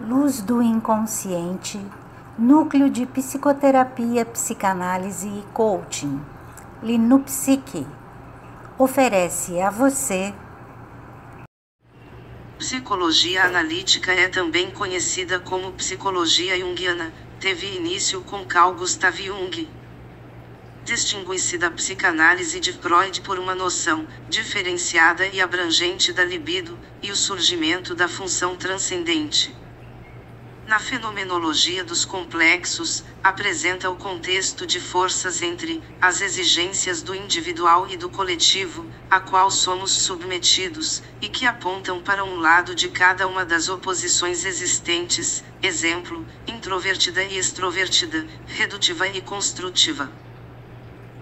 Luz do Inconsciente, Núcleo de Psicoterapia, Psicanálise e Coaching, Linupsique, oferece a você. Psicologia analítica é também conhecida como psicologia junguiana, teve início com Carl Gustav Jung. Distingue-se da psicanálise de Freud por uma noção diferenciada e abrangente da libido e o surgimento da função transcendente. Na fenomenologia dos complexos, apresenta o contexto de forças entre as exigências do individual e do coletivo, a qual somos submetidos, e que apontam para um lado de cada uma das oposições existentes, exemplo, introvertida e extrovertida, redutiva e construtiva.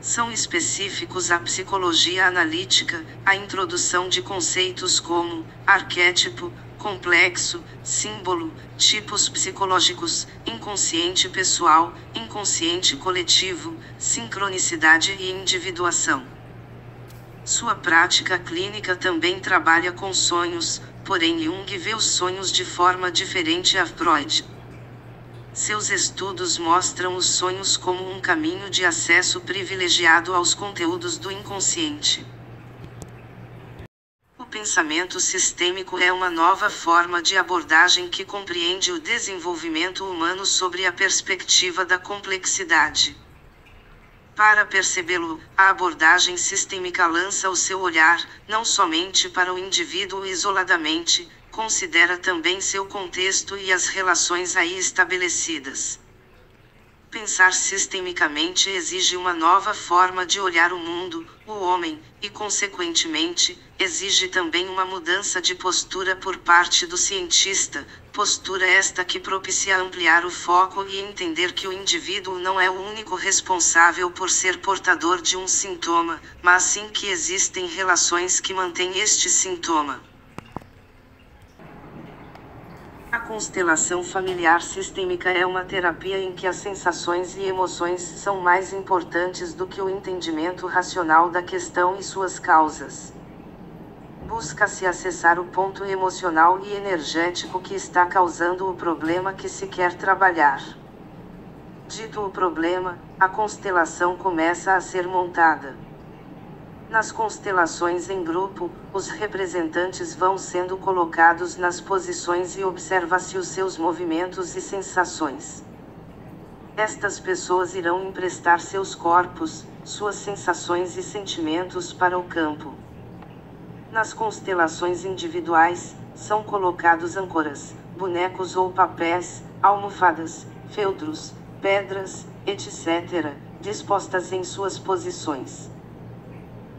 São específicos à psicologia analítica, a introdução de conceitos como arquétipo, complexo, símbolo, tipos psicológicos, inconsciente pessoal, inconsciente coletivo, sincronicidade e individuação. Sua prática clínica também trabalha com sonhos, porém Jung vê os sonhos de forma diferente a Freud. Seus estudos mostram os sonhos como um caminho de acesso privilegiado aos conteúdos do inconsciente. O pensamento sistêmico é uma nova forma de abordagem que compreende o desenvolvimento humano sobre a perspectiva da complexidade. Para percebê-lo, a abordagem sistêmica lança o seu olhar, não somente para o indivíduo isoladamente, considera também seu contexto e as relações aí estabelecidas. Pensar sistemicamente exige uma nova forma de olhar o mundo, o homem, e consequentemente, exige também uma mudança de postura por parte do cientista, postura esta que propicia ampliar o foco e entender que o indivíduo não é o único responsável por ser portador de um sintoma, mas sim que existem relações que mantêm este sintoma. A constelação familiar sistêmica é uma terapia em que as sensações e emoções são mais importantes do que o entendimento racional da questão e suas causas. Busca-se acessar o ponto emocional e energético que está causando o problema que se quer trabalhar. Dito o problema, a constelação começa a ser montada. Nas constelações em grupo, os representantes vão sendo colocados nas posições e observa-se os seus movimentos e sensações. Estas pessoas irão emprestar seus corpos, suas sensações e sentimentos para o campo. Nas constelações individuais, são colocados âncoras, bonecos ou papéis, almofadas, feltros, pedras, etc., dispostas em suas posições.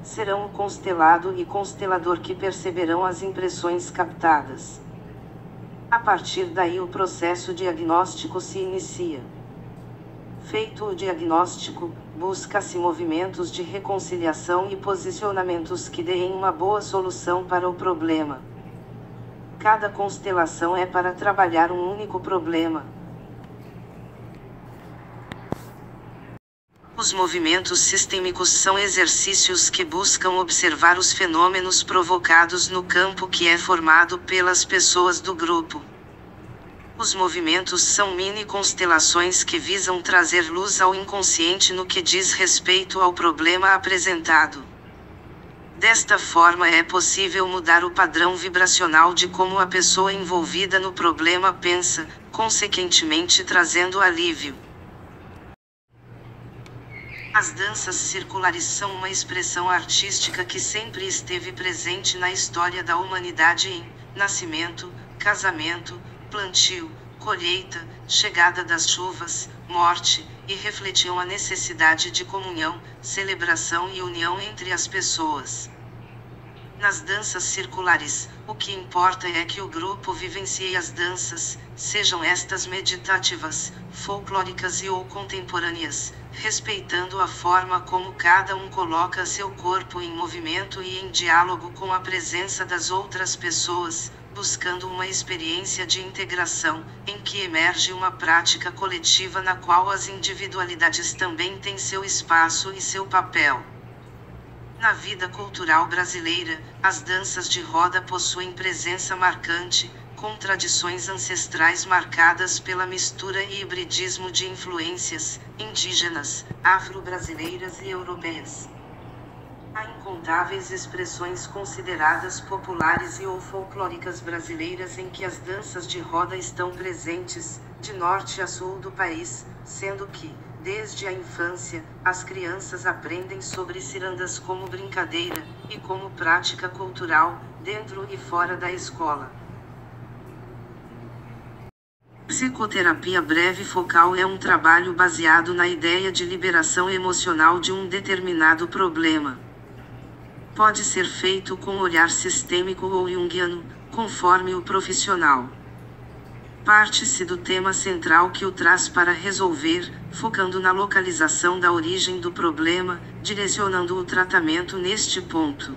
Serão o constelado e constelador que perceberão as impressões captadas. A partir daí o processo diagnóstico se inicia. Feito o diagnóstico, busca-se movimentos de reconciliação e posicionamentos que deem uma boa solução para o problema. Cada constelação é para trabalhar um único problema. Os movimentos sistêmicos são exercícios que buscam observar os fenômenos provocados no campo que é formado pelas pessoas do grupo. Os movimentos são mini-constelações que visam trazer luz ao inconsciente no que diz respeito ao problema apresentado. Desta forma é possível mudar o padrão vibracional de como a pessoa envolvida no problema pensa, consequentemente trazendo alívio. As danças circulares são uma expressão artística que sempre esteve presente na história da humanidade em nascimento, casamento, plantio, colheita, chegada das chuvas, morte, e refletiam a necessidade de comunhão, celebração e união entre as pessoas. Nas danças circulares, o que importa é que o grupo vivencie as danças, sejam estas meditativas, folclóricas e ou contemporâneas, respeitando a forma como cada um coloca seu corpo em movimento e em diálogo com a presença das outras pessoas, buscando uma experiência de integração, em que emerge uma prática coletiva na qual as individualidades também têm seu espaço e seu papel. Na vida cultural brasileira, as danças de roda possuem presença marcante, com tradições ancestrais marcadas pela mistura e hibridismo de influências indígenas, afro-brasileiras e europeias. Há incontáveis expressões consideradas populares e ou folclóricas brasileiras em que as danças de roda estão presentes, de norte a sul do país, sendo que, desde a infância, as crianças aprendem sobre cirandas como brincadeira, e como prática cultural, dentro e fora da escola. Psicoterapia breve focal é um trabalho baseado na ideia de liberação emocional de um determinado problema. Pode ser feito com olhar sistêmico ou junguiano, conforme o profissional. Parte-se do tema central que o traz para resolver, focando na localização da origem do problema, direcionando o tratamento neste ponto.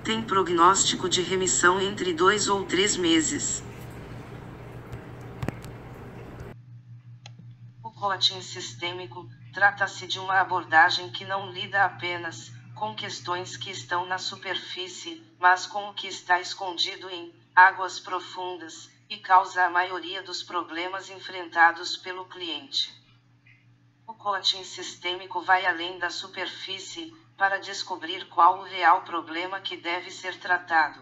Tem prognóstico de remissão entre 2 ou 3 meses. O coaching sistêmico trata-se de uma abordagem que não lida apenas com questões que estão na superfície, mas com o que está escondido em águas profundas, e causa a maioria dos problemas enfrentados pelo cliente. O coaching sistêmico vai além da superfície, para descobrir qual o real problema que deve ser tratado.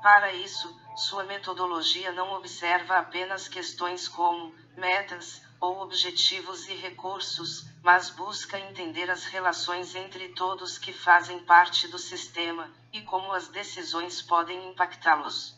Para isso, sua metodologia não observa apenas questões como metas, ou objetivos e recursos, mas busca entender as relações entre todos que fazem parte do sistema, e como as decisões podem impactá-los.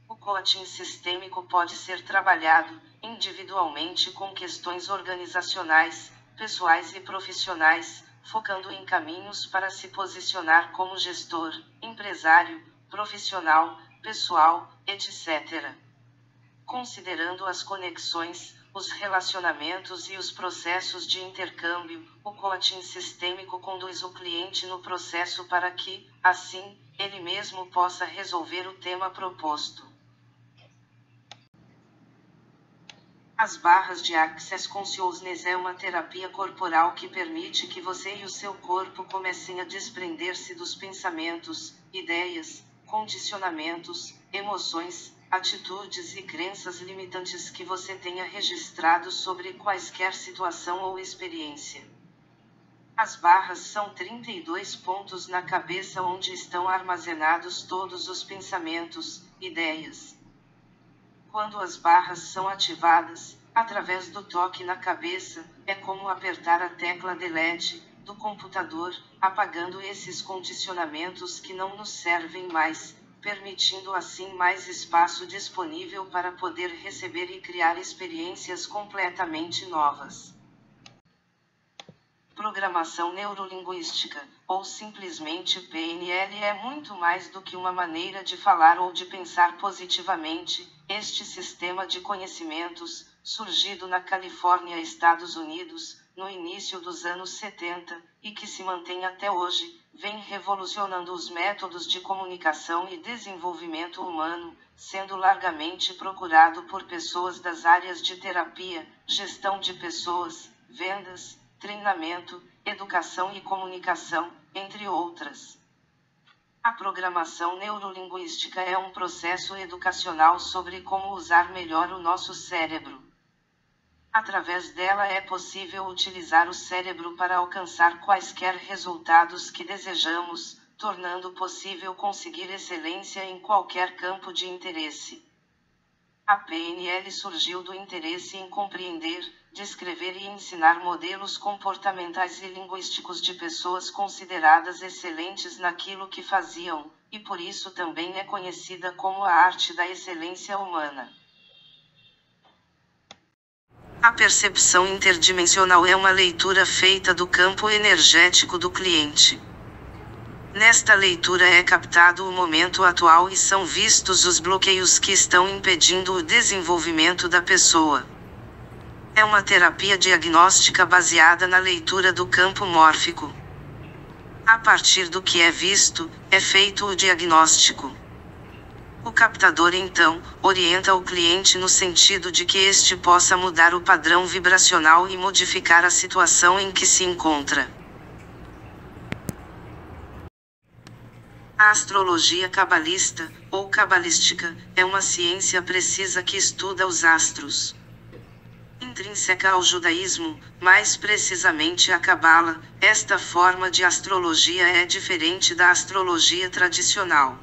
O coaching sistêmico pode ser trabalhado, individualmente com questões organizacionais, pessoais e profissionais, focando em caminhos para se posicionar como gestor, empresário, profissional, pessoal, etc. Considerando as conexões, os relacionamentos e os processos de intercâmbio, o coaching sistêmico conduz o cliente no processo para que, assim, ele mesmo possa resolver o tema proposto. As barras de Access Consciousness é uma terapia corporal que permite que você e o seu corpo comecem a desprender-se dos pensamentos, ideias, condicionamentos, emoções, atitudes e crenças limitantes que você tenha registrado sobre quaisquer situação ou experiência. As barras são 32 pontos na cabeça onde estão armazenados todos os pensamentos, ideias. Quando as barras são ativadas, através do toque na cabeça, é como apertar a tecla delete do computador, apagando esses condicionamentos que não nos servem mais, permitindo assim mais espaço disponível para poder receber e criar experiências completamente novas. Programação neurolinguística, ou simplesmente PNL, é muito mais do que uma maneira de falar ou de pensar positivamente. Este sistema de conhecimentos, surgido na Califórnia, Estados Unidos, no início dos anos 70, e que se mantém até hoje, vem revolucionando os métodos de comunicação e desenvolvimento humano, sendo largamente procurado por pessoas das áreas de terapia, gestão de pessoas, vendas, treinamento, educação e comunicação, entre outras. A programação neurolinguística é um processo educacional sobre como usar melhor o nosso cérebro. Através dela é possível utilizar o cérebro para alcançar quaisquer resultados que desejamos, tornando possível conseguir excelência em qualquer campo de interesse. A PNL surgiu do interesse em compreender, descrever e ensinar modelos comportamentais e linguísticos de pessoas consideradas excelentes naquilo que faziam, e por isso também é conhecida como a arte da excelência humana. A percepção interdimensional é uma leitura feita do campo energético do cliente. Nesta leitura é captado o momento atual e são vistos os bloqueios que estão impedindo o desenvolvimento da pessoa. É uma terapia diagnóstica baseada na leitura do campo mórfico. A partir do que é visto, é feito o diagnóstico. O captador então orienta o cliente no sentido de que este possa mudar o padrão vibracional e modificar a situação em que se encontra. A A astrologia cabalista, ou cabalística, é uma ciência precisa que estuda os astros. Intrínseca ao judaísmo, mais precisamente a cabala, esta forma de astrologia é diferente da astrologia tradicional.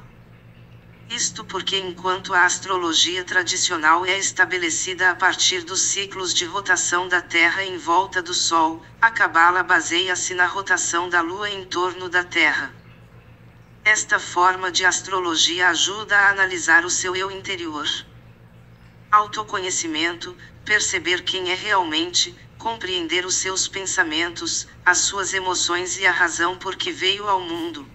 Isto porque enquanto a astrologia tradicional é estabelecida a partir dos ciclos de rotação da Terra em volta do Sol, a cabala baseia-se na rotação da Lua em torno da Terra. Esta forma de astrologia ajuda a analisar o seu eu interior. Autoconhecimento, perceber quem é realmente, compreender os seus pensamentos, as suas emoções e a razão por que veio ao mundo.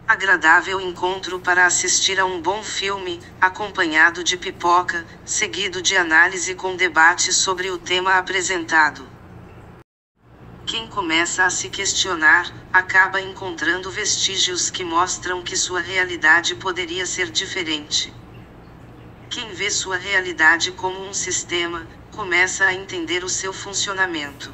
Agradável encontro para assistir a um bom filme, acompanhado de pipoca, seguido de análise com debate sobre o tema apresentado. Quem começa a se questionar, acaba encontrando vestígios que mostram que sua realidade poderia ser diferente. Quem vê sua realidade como um sistema, começa a entender o seu funcionamento.